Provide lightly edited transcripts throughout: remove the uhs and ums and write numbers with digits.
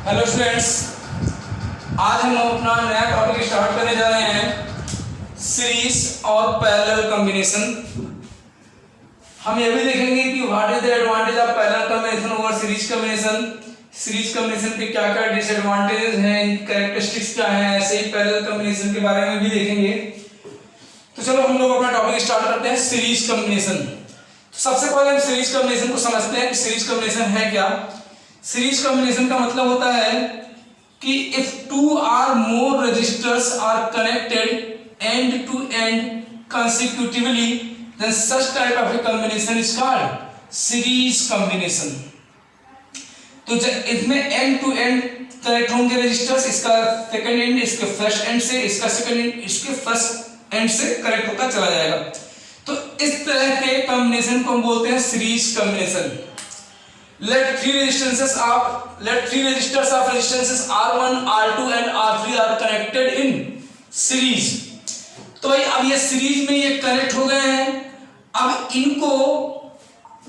Hello students, आज हम अपना नया टॉपिक स्टार्ट करने जा रहे हैं, सीरीज और पैरेलल कॉम्बिनेशन। हम ये भी देखेंगे कि what is the advantage of parallel combination over series combination. Series combination के क्या क्या डिसएडवांटेजेस हैं, कैरेक्टरिस्टिक्स क्या हैं, ऐसे ही पैरेलल कॉम्बिनेशन के बारे में भी देखेंगे। तो चलो हम लोग अपना टॉपिक स्टार्ट करते हैं, सीरीज कॉम्बिनेशन। तो सबसे पहले हम सीरीज कॉम्बिनेशन को समझते हैं कि सीरीज कॉम्बिनेशन है क्या। सीरीज कॉम्बिनेशन का मतलब होता है कि if two or more resistors are connected end to end consecutively then such type of a combination is called series combination। तो जब इसमें एंड टू एंड कनेक्ट होंगे रजिस्टर्स, इसका सेकंड एंड इसके फर्स्ट एंड से, इसका सेकंड एंड इसके first and से कनेक्ट होता चला जाएगा। तो इस तरह के कॉम्बिनेशन को हम बोलते हैं series combination. Let three resistors of resistances R1, R2 and R3 are connected in series। तो भाई अब ये सीरीज में ये कनेक्ट हो गए हैं। अब इनको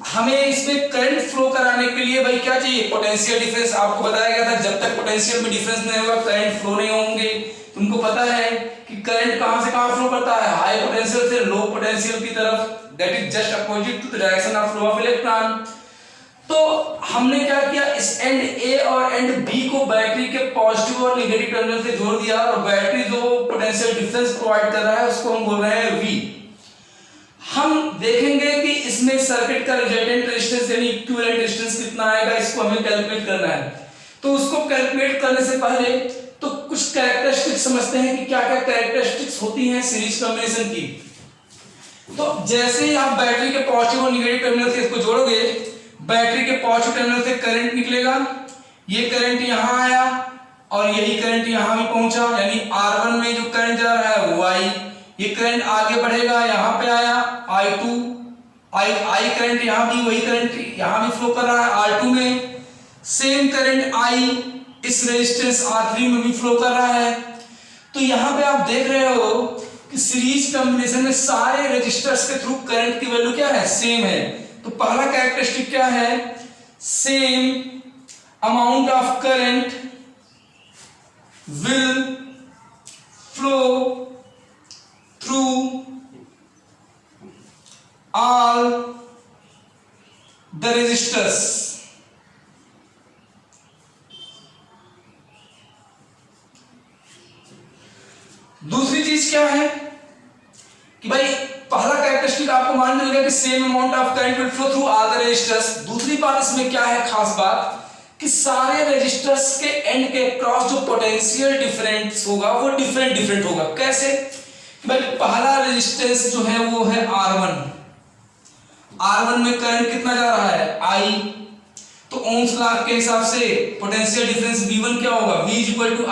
हमें इसमें करंट फ्लो कराने के लिए भाई क्या चाहिए, पोटेंशियल डिफरेंस। आपको बताया गया था जब तक पोटेंशियल में डिफरेंस नहीं होगा करंट फ्लो नहीं होंगे। तुमको पता है कि करंट कहां से कहां फ्लो करता है, हाई पोटेंशियल से लो पोटेंशियल की तरफ, that is just opposite to the direction of flow of electron. तो हमने क्या किया, इस एंड ए और एंड बी को बैटरी के पॉजिटिव और नेगेटिव टर्मिनल से जोड़ दिया, और बैटरी जो पोटेंशियल डिफरेंस प्रोवाइड कर रहा है उसको हम बोल रहे हैं वी। हम देखेंगे कि इसमें सर्किट का रिजल्टेंट रेजिस्टेंस यानी इक्विवेलेंट रेजिस्टेंस कितना आएगा, इसको हमें कैलकुलेट करना है। तो उसको कैलकुलेट करने से पहले तो कुछ कैरेक्टरिस्टिक्स समझते हैं कि क्या क्या कैरेक्टरिस्टिक्स होती हैं सीरीज कॉम्बिनेशन की। तो जैसे ही आप बैटरी के पॉजिटिव और नेगेटिव टर्मिनल से इसको जोड़ोगे, बैटरी के पॉजिटिव टर्मिनल से करंट निकलेगा, ये करंट यहां आया और यही करंट यहां भी पहुंचा, यानी R1 में जो करंट जा रहा है वो I। ये करंट आगे बढ़ेगा, यहां पे आया I2, I करंट यहां भी वही करंट यहां भी फ्लो कर रहा है R2 में। सेम करंट I इस रेजिस्टेंस R3 में भी फ्लो कर रहा है। तो यहां पे आप देख रहे हो कि सीरीज कॉम्बिनेशन में सारे रजिस्टर्स के थ्रू करंट की वैल्यू क्या है, सेम है। तो पहला कैरेक्टरिस्टिक क्या है, same amount of current will flow through all the resistors. दूसरी चीज क्या है कि भाई पहला कैरेक्टरिस्टिक आपको मान मिल गया कि same amount of current will flow through all the resistors. दूसरी बात इसमें क्या है खास बात कि सारे रेजिस्टर्स के एंड के क्रॉस जो पोटेंशियल डिफरेंस होगा वो डिफरेंट होगा। कैसे कि भाई पहला रेजिस्टेंस जो है वो है R1 में करंट कितना जा रहा है I। तो ओम्स लॉ के हिसाब से पोटेंशियल डिफरेंस V1 क्या होगा, V =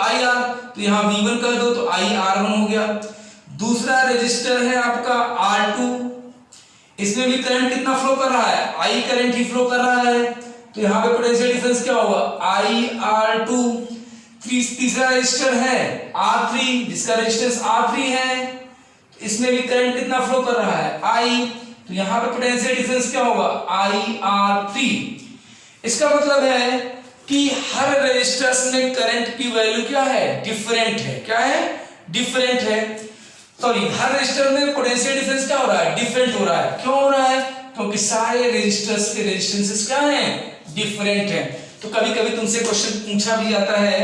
IR। तो यहां V1 कर दो तो IR1 हो गया। दूसरा रेजिस्टर है आपका R2, इसमें भी करंट कितना फ्लो कर रहा है, I करंट ही फ्लो कर रहा है। तो यहां पे पोटेंशियल डिफरेंस क्या होगा, IR2। तीसरा रेजिस्टर है R3 जिसका रेजिस्टेंस R3 है, इसमें भी करंट कितना फ्लो कर रहा है I। तो यहां पे पोटेंशियल डिफरेंस क्या होगा, IR3। इसका मतलब है कि हर रेजिस्टर्स में करंट की वैल्यू क्या है, डिफरेंट है। क्या है, डिफरेंट है। सॉरी, हर रेजिस्टर में पोटेंशियल डिफरेंस क्या हो रहा है, डिफरेंट हो रहा है। क्यों हो रहा है, क्योंकि सारे रेजिस्टर्स के रेजिस्टेंसेस क्या हैं, डिफरेंट हैं। तो कभी कभी तुमसे क्वेश्चन पूछा भी जाता है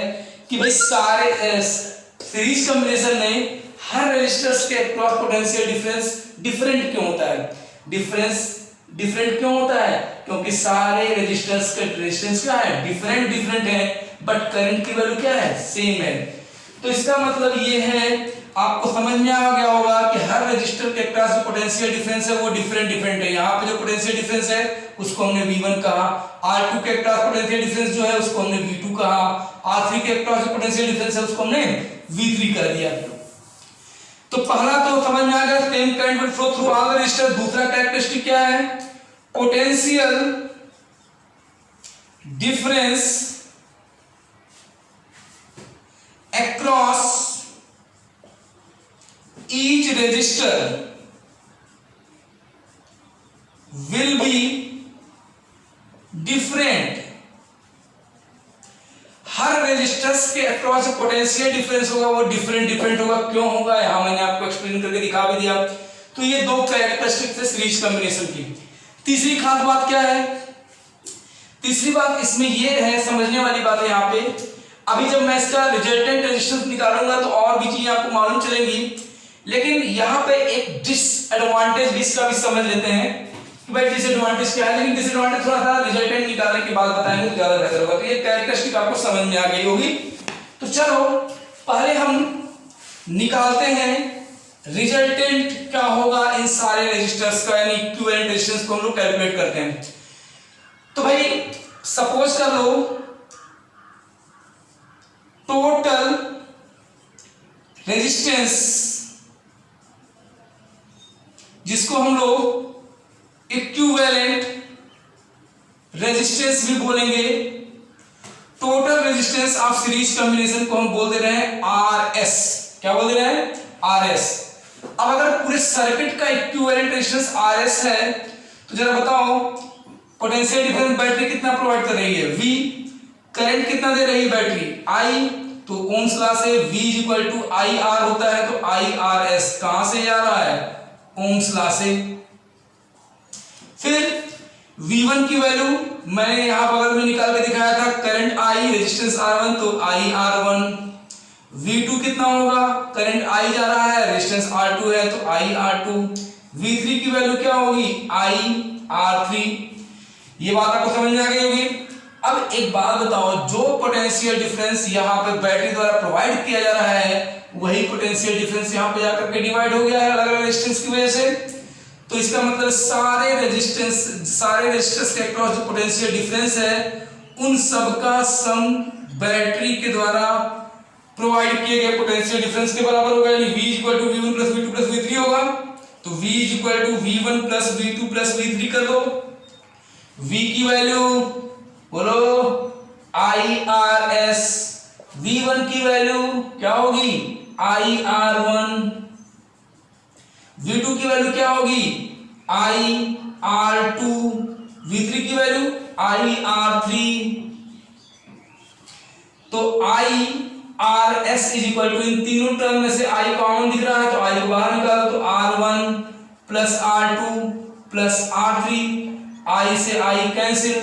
कि भाई सारे सीरीज कॉम्बिनेशन में हर रेजिस्टर्स के अक्रॉस पोटेंशियल डिफरेंस डिफरेंट क्यों होता है। डिफरेंट क्यों होता है, क्योंकि सारे रेजिस्टर्स के रेजिस्टेंस क्या है, डिफरेंट है, बट करंट की वैल्यू क्या है, सेम है। तो इसका मतलब ये है, आपको समझ में आ गया होगा कि हर रजिस्टर के अक्रॉस जो पोटेंशियल डिफरेंस है वो डिफरेंट है। यहाँ पे जो पोटेंशियल डिफरेंस है उसको हमने V1 कहा, R2 के अक्रॉस पोटेंशियल डिफरेंस जो है उसको हमने V2 कहा, R3 के अक्रॉस जो पोटेंशियल डिफरेंस है उसको हमने V3 कर दिया। तो पहला तो समझ में आ गया, same current will flow through all the resistor. दूसरा कैरेक्टरिस्टिक क्या है, potential difference across each resistor will be different। हर रेजिस्टर्स के अक्रॉस जो पोटेंशियल डिफरेंस होगा वो डिफरेंट होगा। क्यों होगा, यहां मैंने आपको एक्सप्लेन करके दिखा भी दिया। तो ये दो कैरेक्टरिस्टिक्स है सीरीज कॉम्बिनेशन की। तीसरी खास बात क्या है, तीसरी बात इसमें ये है, समझने वाली बात है यहाँ पे। अभी जब मैं इसका रिजल्टेंट रेजिस्टेंस निकालूंगा तो और भी चीजें आपको मालूम चलेंगी, लेकिन यहाँ पे एक डिसएडवांटेज भी इसका भी समझ लेते हैं कि भाई डिसएडवांटेज क्या है। लेकिन डिसएडवांटेज थोड़ा सा रिजल्टेंट निकालने के बाद बताएंगे तो ज्यादा बेहतर होगा। तो ये कैरेक्टरिस्टिक आपको समझ में आ गई होगी। तो चलो पहले हम निकालते हैं रिजल्टेंट क्या होगा इन सारे रेजिस्टर्स का, यानी इक्विवेलेंट रेजिस्टेंस को हम लोग कैलकुलेट करते हैं। तो भाई सपोज कर लो टोटल रेजिस्टेंस, जिसको हम लोग इक्विवेलेंट रेजिस्टेंस भी बोलेंगे, total resistance of series combination को हम बोल दे रहे हैं आरएस। क्या बोल दे रहे हैं, आरएस। अब अगर पूरे सर्किट का इक्विवेलेंट रेजिस्टेंस आरएस है तो जरा बताओ पोटेंशियल डिफरेंस बैटरी कितना प्रोवाइड कर रही है, V। करंट कितना दे रही है बैटरी, I। तो ओम्स लॉ से V = IR होता है, तो IRS कहां से जा रहा है, ओम्स लॉ से। फिर V1 की वैल्यू मैंने यहां बगल में निकाल के दिखाया था, करंट I रेजिस्टेंस R1 तो IR1। V2 कितना होगा, करंट I जा रहा है, रेजिस्टेंस R2 है तो IR2। V3 की वैल्यू क्या होगी, IR3। ये बात आपको समझ में आ गई होगी। अब एक बात बताओ, जो पोटेंशियल डिफरेंस यहाँ पे बैटरी द्वारा प्रोवाइड किया जा रहा है वही पोटेंशियल डिफरेंस यहाँ पे जाकर के डिवाइड हो गया है अलग अलग रेजिस्टेंस की वजह से। तो इसका मतलब सारे रेजिस्टेंस के अक्रॉस जो पोटेंशियल डिफरेंस है उन सबका सम बैटरी के द्वारा प्रोवाइड किए गए पोटेंशियल डिफरेंस के बराबर होगा, यानी V = V1 + V2 + V3 होगा। तो V = V1 + V2 + V3 कर दो। V की वैल्यू बोलो IRS, V1 की वैल्यू क्या होगी, IR1, V2 की वैल्यू क्या होगी, IR2, V3 की वैल्यू IR3। तो IRS = इन तीनों टर्म में से I कॉमन दिख रहा है तो I को बाहर निकालो, तो R1 + R2 + R3, I से I कैंसिल,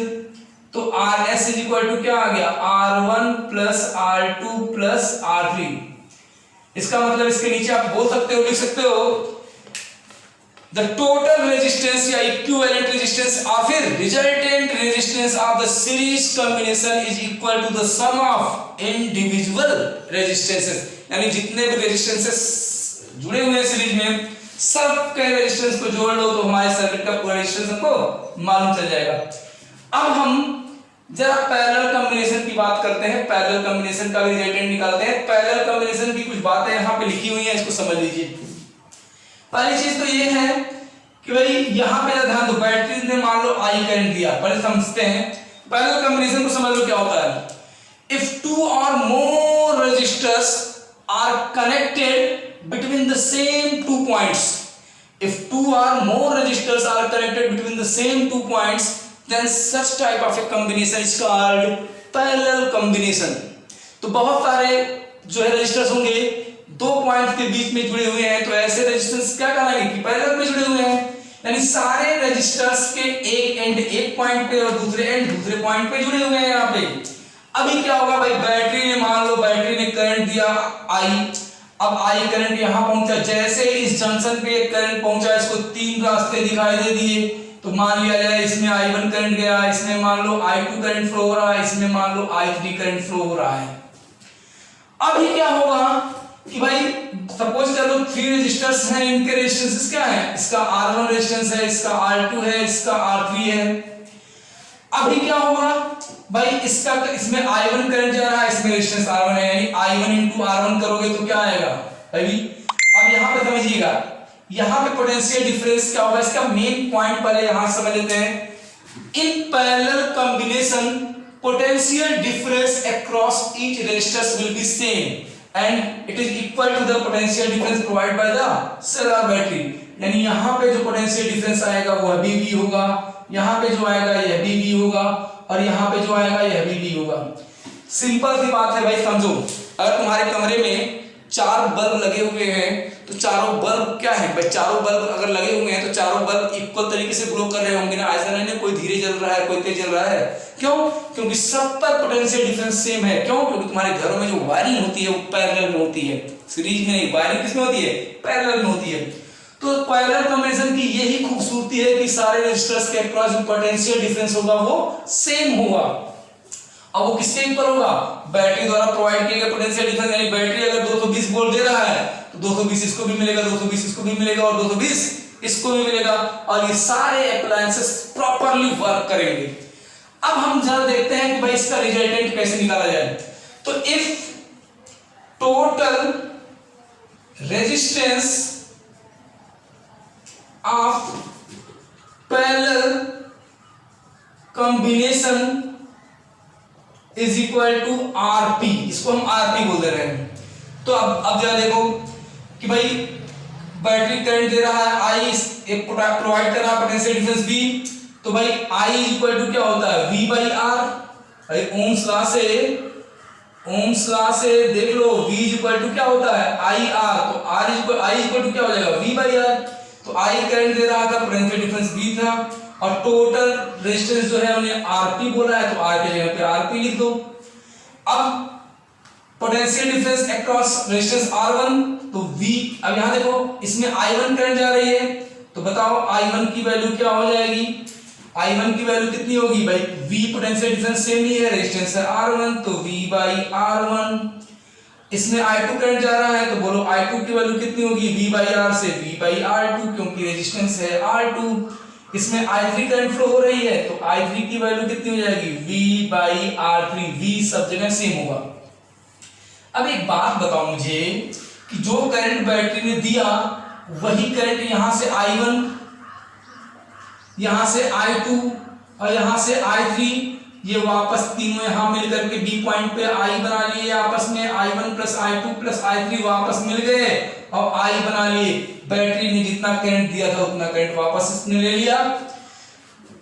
तो RS = क्या आ गया, R1 + R2 + R3। इसका मतलब इसके नीचे आप बोल सकते हो, लिख सकते हो द टोटल रेजिस्टेंस या इक्विवेलेंट रेजिस्टेंस और फिर resultant resistance of the series combination is equal to the sum of individual resistances. यानी जितने भी रेजिस्टेंसेस जुड़े हुए हैं सीरीज में सब के रेजिस्टेंस को जोड़ लो तो हमारे सर्किट का पूरा रेजिस्टेंस आपको मालूम चल जाएगा। अब हम जरा पैरेलल कॉम्बिनेशन की बात करते हैं, पैरेलल कॉम्बिनेशन का भी रिजल्टेंट निकालते हैं। पैरेलल कॉम्बिनेशन की कुछ बातें यहाँ पे लिखी हुई हैं, इसको समझ लीजिए। पहली चीज तो ये है कि भाई यहाँ पे ध्यान दो, बैटरी ने मान लो I करंट दिया, पहले समझते हैं पैरेलल कॉम्बिनेशन को, समझ लो क्या होता है। If 2 or more resistors are connected between the same 2 points, if 2 or more resistors are connected between the same 2 points, then such type of a combination is called parallel combination। तो बहुत सारे जो है रेजिस्टर्स होंगे 2 point के बीच में जुड़े हुए हैं, तो ऐसे रेजिस्टेंस क्या कहलाएंगे कि पैरेलल में जुड़े हुए हैं। यानी सारे रेजिस्टर्स के एक एंड एक पॉइंट पे और दूसरे एंड दूसरे पॉइंट पे जुड़े हुए हैं यहाँ पे। अभी क्या होगा भाई, बैटरी ने मान लो बैटरी ने करंट दिया I, अब I करंट यहाँ पहुंचा, जैसे इस जंक्शन पे करंट पहुंचा, इसको 3 रास्ते दिखाई दे दिए, तो मान लिया जाए इसमें I1 करंट गया, इसमें मान लो I2 करंट फ्लो हो रहा है, इसमें मान लो I3 करंट फ्लो हो रहा है। अभी क्या होगा कि भाई सपोज कर लो 3 रेजिस्टर्स हैं, इनके रेजिस्टेंसेस क्या है, इसका R1 रेजिस्टेंस है, इसका R2 है, इसका R3 है। अभी क्या होगा भाई, इसका इसमें I1 करंट जा रहा है, इसमें रेजिस्टेंस R1 है, यानी I1 × R1 करोगे तो क्या आएगा भाई। अब यहाँ पे समझिएगा, यहाँ पे पोटेंशियल डिफरेंस क्या होगा, इसका मेन पॉइंट पहले यहाँ समझ लेते हैं। In parallel combination potential difference across each resistors will be same and it is equal to the potential difference provided by the cell or battery। यानी यहाँ पे जो पोटेंशियल डिफरेंस आएगा वो भी V होगा, यहाँ पे जो आएगा यह भी V होगा, और यहाँ पे जो आएगा यह भी V होगा। सिंपल सी बात है भाई, समझो। अगर तुम्हारे कमरे में 4 बल्ब लगे हुए हैं तो चारों बल्ब क्या है भाई, चारों बल्ब अगर लगे हुए हैं तो चारों बल्ब इक्वल तरीके से ग्लो कर रहे होंगे ना। ऐसा नहीं कोई धीरे जल रहा है कोई तेज जल रहा है। क्यों? क्योंकि सब पर पोटेंशियल डिफरेंस सेम है। क्यों? क्योंकि तुम्हारे घरों में जो वायरिंग होती है वो पैरेलल में होती है, सीरीज में नहीं। वायरिंग किसमें होती है? पैरेलल में होती है। तो पैरेलल कॉम्बिनेशन की यही खूबसूरती है कि सारे रेजिस्टर्स के अक्रॉस जो पोटेंशियल डिफरेंस होगा वो सेम होगा। अब वो किसके इक्वल होगा? बैटरी द्वारा प्रोवाइड किए गए पोटेंशियल डिफरेंस, यानी बैटरी अगर 220 वोल्ट दे रहा है तो 220 इसको भी मिलेगा, 220 इसको भी मिलेगा और 220 इसको भी मिलेगा, और ये सारे अप्लायंसेस प्रॉपर्ली वर्क करेंगे। अब हम जरा देखते हैं कि भाई इसका रिजल्टेंट कैसे निकाला जाए। तो if total resistance of parallel combination is equal to RP, इसको हम आरपी बोल दे रहे हैं। तो अब जरा देखो कि भाई बैटरी करंट दे रहा है आई, एक प्रोवाइड कर रहा है पोटेंशियल डिफरेंस V, तो भाई I इक्वल टू क्या होता है? V by R. भाई ओम्स लॉ से देख लो V इक्वल टू क्या होता है? I R, तो I इक्वल टू क्या हो जाएगा? V by R. तो I करंट दे रहा था, पोटेंशियल डिफरेंस V था, और टोटल रेजिस्टेंस जो है उन्हें आरपी बोला है, तो आर के जगह पे आरपी लिख दो। अब potential difference across resistance R1, तो V, अब यहां देखो इसमें I1 करंट जा रही है, तो बताओ I1 की वैल्यू क्या हो जाएगी? I1 की वैल्यू कितनी होगी भाई? V पोटेंशियल डिफरेंस सेम ही है, रेजिस्टेंस है R1, तो V बाई R1। इसमें I2 करंट जा रहा है, तो बोलो I2 की वैल्यू कितनी होगी? V बाई R से V बाई R2, क्योंकि रेजिस्टेंस है R2। इसमें I3 करंट फ्लो हो रही है, तो I3 की वैल्यू कितनी हो जाएगी? V बाई R3, V सब जगह सेम होगा। अब एक बात बताओ मुझे कि जो करंट बैटरी ने दिया वही करंट यहां से I1, यहां से I2 और यहां से I3, ये वापस तीनों यहां मिलकर के B पॉइंट पे I बना लिए आपस में, I1 plus I2 plus I3 वापस मिल गए और I बना लिए। बैटरी ने जितना करंट दिया था उतना करंट वापस इसने ले लिया।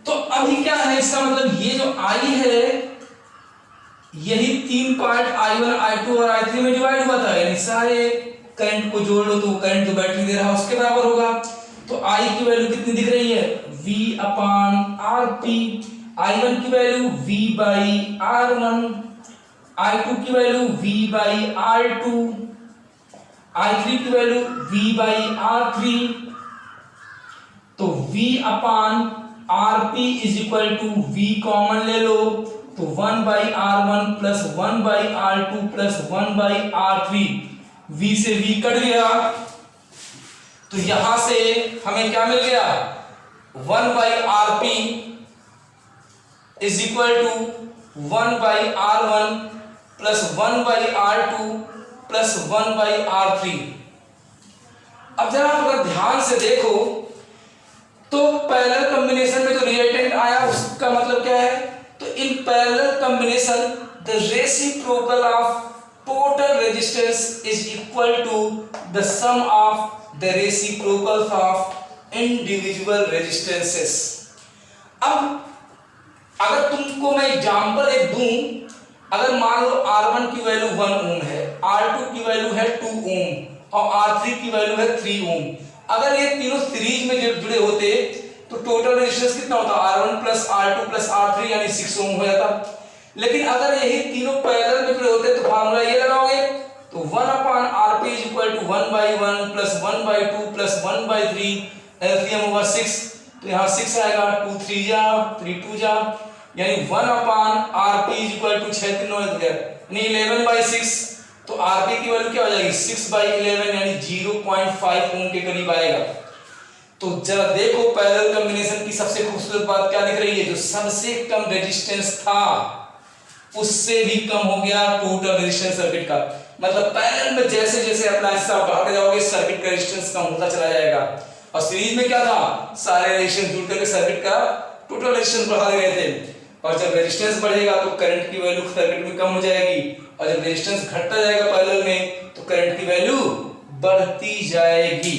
तो अभी क्या है इसका मतलब, ये जो I है यही 3 पार्ट I1, I2 और I3 में डिवाइड हुआ था, यानी सारे करंट को जोड़ लो तो करंट जो बैटरी दे रहा है उसके बराबर होगा। तो I की वैल्यू कितनी दिख रही है? V upon RP। I1 की value V by R1, I2 की value V by R2, I3 की वैल्यू V बाई R3। तो V upon RP is equal to V common ले लो, तो 1 by R1 plus 1 by R2 plus 1 by R3, V से V cut गया, तो यहां से हमें क्या मिल गया? 1 by RP is equal to 1 by R1 plus 1 by R2 plus 1 by R3। अब जरा अगर ध्यान से देखो तो पैरेलल कॉम्बिनेशन में जो रिजल्टेंट आया उसका मतलब क्या है? तो इन parallel combination the reciprocal of total resistance is equal to the sum of the reciprocals of individual resistances। अब अगर तुमको मैं एग्जांपल एक दूं, अगर मान लो R1 की वैल्यू 1 ओम है, R2 की वैल्यू है 2 ओम और R3 की वैल्यू है 3 ओम। अगर ये तीनों सीरीज में जुड़े होते तो टोटल रेजिस्टेंस कितना होता? R1 plus R2 plus R3 यानी 6 ओम हो जाता। लेकिन अगर यही तीनों पैरेलल में जुड़े होते तो फार्मूला ये लगाओगे, तो 1 upon RP is equal to 1 by 1 plus 1 by 2 plus 1 by 3, LCM over 6, तो यहाँ 6 आएगा, 2 3 जा 3 2 जा, यानी 1 upon RP is equal to 6 3 9 यानी 11 बाई 6। तो RP की वैल्यू क्या हो जाएगी? 6 बाई 11 यानी 0.5 ओम के करीब आएगा। तो जरा देखो पैरेलल कॉम्बिनेशन की सबसे खूबसूरत बात क्या दिख रही है? जो सबसे कम रेजिस्टेंस था उससे भी कम हो गया टोटल रेजिस्टेंस सर्किट का। मतलब पैरेलल में जैसे जैसे अप्लायंस आप बढ़ाते जाओगे सर्किट का रेजिस्टेंस कम होता चला जाएगा, और सीरीज में क्या था? सारे रेजिस्टेंस जुड़ करके सर्किट का टोटल रेजिस्टेंस बढ़ा रहे थे। और जब रेजिस्टेंस बढ़ेगा तो करंट की वैल्यू सर्किट में कम हो जाएगी, और जब रेजिस्टेंस घटता जाएगा पैरेलल में तो करंट की वैल्यू बढ़ती जाएगी।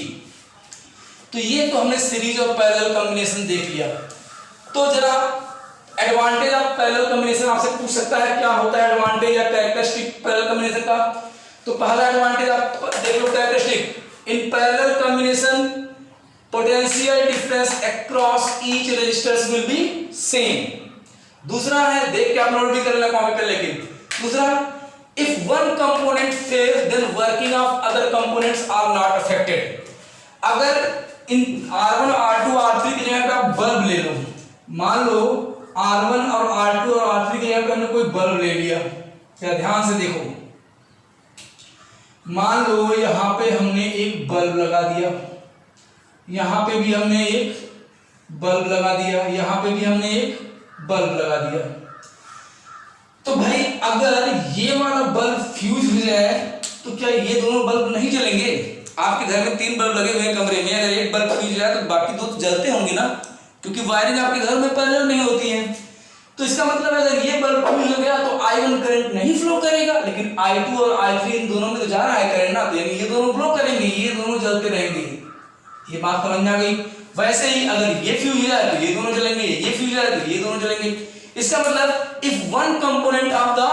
तो ये तो हमने सीरीज और पैरेलल कॉम्बिनेशन देख लिया। तो जरा एडवांटेज ऑफ पैरेलल कॉम्बिनेशन आपसे पूछ सकता है, क्या होता है एडवांटेज या कैरेक्टरिस्टिक पैरेलल कॉम्बिनेशन का। तो पहला एडवांटेज आप देख लो characteristic, in parallel combination potential difference across each resistors will be same. दूसरा है, देख के आप नोट भी कर लेना कॉपी कर, लेकिन दूसरा, if one component fails then working of other components are not affected. अगर इन R1 R2 R3 की जगह पे आप बल्ब ले लो, मान लो R1 और R2 और R3 की जगह पे हमने कोई बल्ब ले लिया, क्या ध्यान से देखो, मान लो यहां पे हमने एक बल्ब लगा दिया, यहां पे भी हमने एक बल्ब लगा दिया, यहां पे भी हमने एक बल्ब लगा दिया। तो भाई अगर ये वाला बल्ब फ्यूज हो जाए तो क्या ये दोनों बल्ब नहीं जलेंगे? आपके घर में 3 बल्ब लगे हुए हैं कमरे में, अगर एक बल्ब फ्यूज जाए तो बाकी 2 जलते होंगे ना, क्योंकि वायरिंग आपके घर में पैरेलल नहीं होती है। तो इसका मतलब अगर ये बल्ब फ्यूज हो गया तो I1 करंट नहीं फ्लो करेगा, लेकिन I2 और I3 इन दोनों में तो जा रहा है करंट ना, तो यानी ये दोनों फ्लो करेंगे, ये दोनों जलते रहेंगे। ये बात समझ में आ गई। वैसे ही अगर ये फ्यूज हो जाए तो ये दोनों जलेंगे, ये फ्यूज हो जाए तो ये दोनों जलेंगे। इसका मतलब if one component of the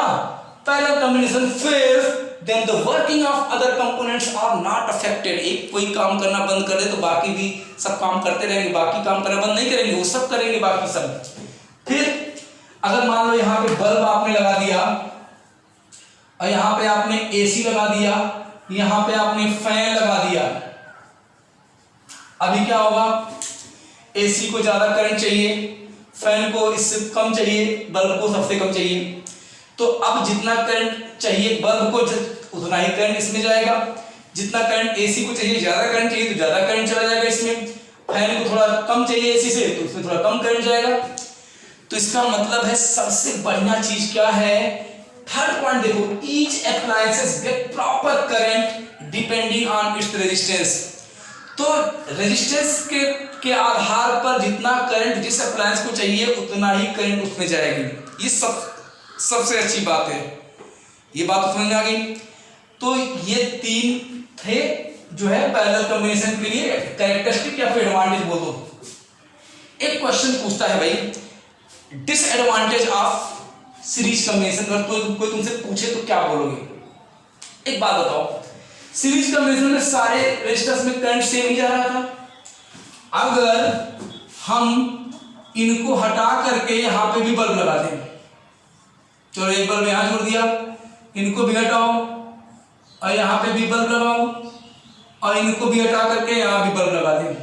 parallel combination fails then the working of other components are not affected. एक कोई काम करना बंद कर दे तो बाकी भी सब काम करते रहेंगे, बाकी काम करना बंद नहीं करेंगे, वो सब करेंगे बाकी सब। फिर अगर मान लो यहाँ पे बल्ब आपने लगा दिया और यहाँ पे आपने एसी लगा दिया, यहाँ पे आपने फैन लगा दिया, अभी क्या होगा, एसी को ज्यादा करंट चाहिए, फैन को इससे कम चाहिए, बल्ब को सबसे कम चाहिए। तो अब जितना करंट चाहिए बल्ब को उतना ही करंट इसमें जाएगा, जितना करंट एसी को चाहिए, ज्यादा करंट चाहिए तो ज्यादा करंट चला जाएगा इसमें, फैन को थोड़ा कम चाहिए एसी से तो इसमें थोड़ा कम करंट जाएगा। तो इसका मतलब है सबसे बढ़िया चीज क्या है, थर्ड पॉइंट देखो, each appliances get proper current depending on its resistance. तो रेजिस्टेंस के आधार पर जितना करंट जिस अप्लायंस को चाहिए उतना ही करंट उसमें जाएगी। ये सबसे अच्छी बात है, ये बात तो समझ में आ गई। तो ये 3 थे जो है पैरेलल कॉम्बिनेशन के लिए कैरेक्टरिस्टिक या फिर एडवांटेज बोल दो। एक क्वेश्चन पूछता है भाई, डिसएडवांटेज ऑफ सीरीज कॉम्बिनेशन। अगर कोई तुमसे पूछे तो क्या बोलोगे? एक बात बताओ, सीरीज कॉम्बिनेशन में सारे रेजिस्टर्स में करंट सेम ही जा रहा था, अगर हम इनको हटा करके यहां पे भी बल्ब लगा दें, चलो एक बल्ब यहां जोड़ दिया, इनको भी हटाओ और यहां पे भी बल्ब लगाओ और इनको भी हटा करके यहां भी बल्ब लगा दें।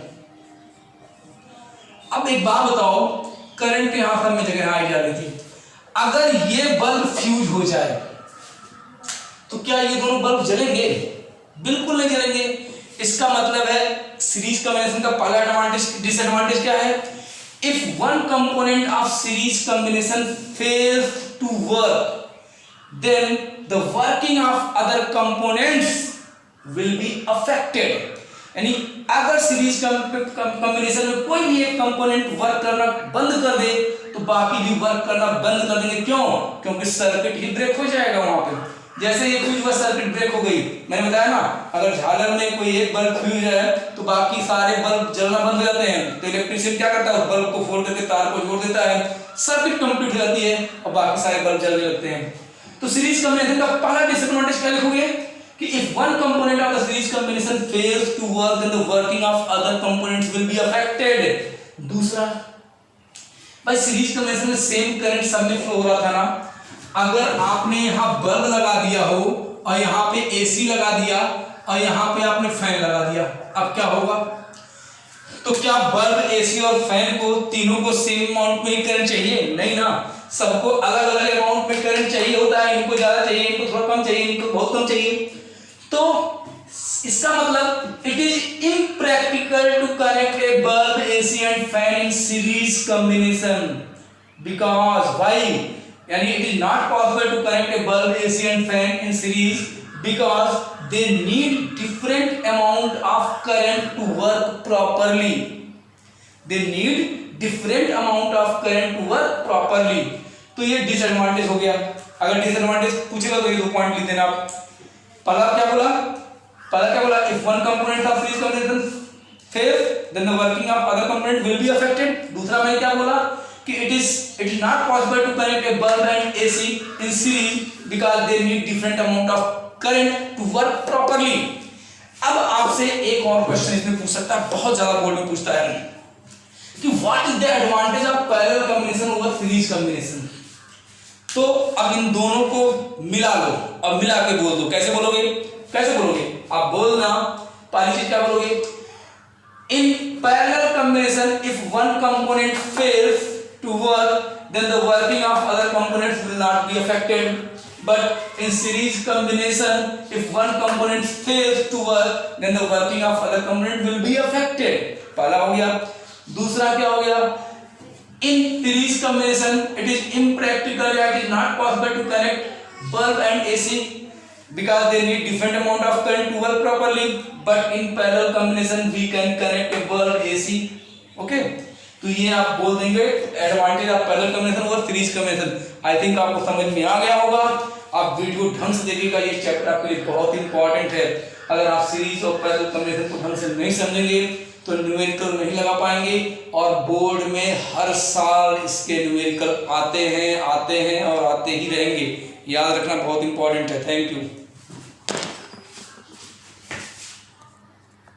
अब एक बात बताओ, करंट यहां सब में जगह आई जा रही थी, अगर ये बल्ब फ्यूज हो जाए तो क्या ये दोनों बल्ब जलेंगे? बिल्कुल नहीं जलेंगे। इसका मतलब है सीरीज कॉम्बिनेशन का पहला एडवांटेज, डिसएडवांटेज क्या है, if one component of series combination fails to work then the working of other components will be affected. यानी अगर सीरीज कॉम्बिनेशन में कोई भी एक कंपोनेंट वर्क करना बंद कर दे तो बाकी भी वर्क करना बंद कर देंगे। क्यों? क्योंकि सर्किट ही ब्रेक हो जाएगा वहां पे। जैसे ये फ्यूज हुआ, सर्किट ब्रेक हो गई, मैंने बताया ना, अगर झालर में कोई एक बल्ब फ्यूज है तो बाकी सारे बल्ब जलना बंद हो जाते हैं। तो इलेक्ट्रिशियन क्या करता है, उस बल्ब को फोड़ करके तार को जोड़ देता है, सर्किट कंप्लीट हो जाती है और बाकी सारे बल्ब जलने लगते हैं। तो सीरीज कॉम्बिनेशन का पहला डिसएडवांटेज क्या लिखोगे कि if one component of the series combination fails to work then the working of other components will be affected. दूसरा, भाई सीरीज कॉम्बिनेशन में सेम करंट सब में फ्लो हो रहा था ना, अगर आपने यहां बल्ब लगा दिया हो और यहां पे एसी लगा दिया और यहां पे आपने फैन लगा दिया, अब क्या होगा? तो क्या बल्ब, एसी और फैन को तीनों को सेम अमाउंट में ही करंट चाहिए? नहीं ना, सबको अलग अलग अमाउंट में करंट चाहिए होता है। इनको ज्यादा चाहिए, इनको थोड़ा कम चाहिए, इनको बहुत कम चाहिए। तो इसका मतलब it is impractical to connect a bulb, AC and fan in series combination because why, यानी it is not possible to connect a bulb, AC and fan in series because they need different amount of current to work properly. They need different amount of current to work properly. तो ये disadvantage हो गया। अगर disadvantage पूछेगा तो ये 2 point लिख देना आप। पहला क्या बोला? If one component of series combination fails, then the working of other component will be affected. दूसरा मैंने क्या बोला कि it is not possible to connect a bulb and AC in series because they need different amount of current to work properly. अब आपसे एक और question इसमें पूछ सकता है, बहुत ज्यादा बोर्ड में पूछता है कि what is the advantage of parallel combination over series combination. तो अब इन दोनों को मिला लो, अब मिला के बोल दो। कैसे बोलोगे, कैसे बोलोगे आप बोलना, पहली चीज क्या बोलोगे, in parallel combination if one component fails to work then the working of other components will not be affected, but in series combination if one component fails to work then the working of other component will be affected। पहला हो गया। दूसरा क्या हो गया, in series combination it is impractical, it is not possible to connect bulb and AC because they need different amount of current to work properly, but in parallel combination we can connect a bulb AC। okay, तो ये आप बोल देंगे advantage of parallel combination और series combination. I think आपको समझ में आ गया होगा। आप वीडियो ढंग से देखिएगा, ये चैप्टर आपके लिए बहुत इंपॉर्टेंट है। अगर आप सीरीज और पैरेलल कॉम्बिनेशन को ढंग से नहीं समझेंगे तो न्यूमेरिकल नहीं लगा पाएंगे, और बोर्ड में हर साल इसके न्यूमेरिकल आते हैं और आते ही रहेंगे। याद रखना बहुत इंपॉर्टेंट है। Thank you.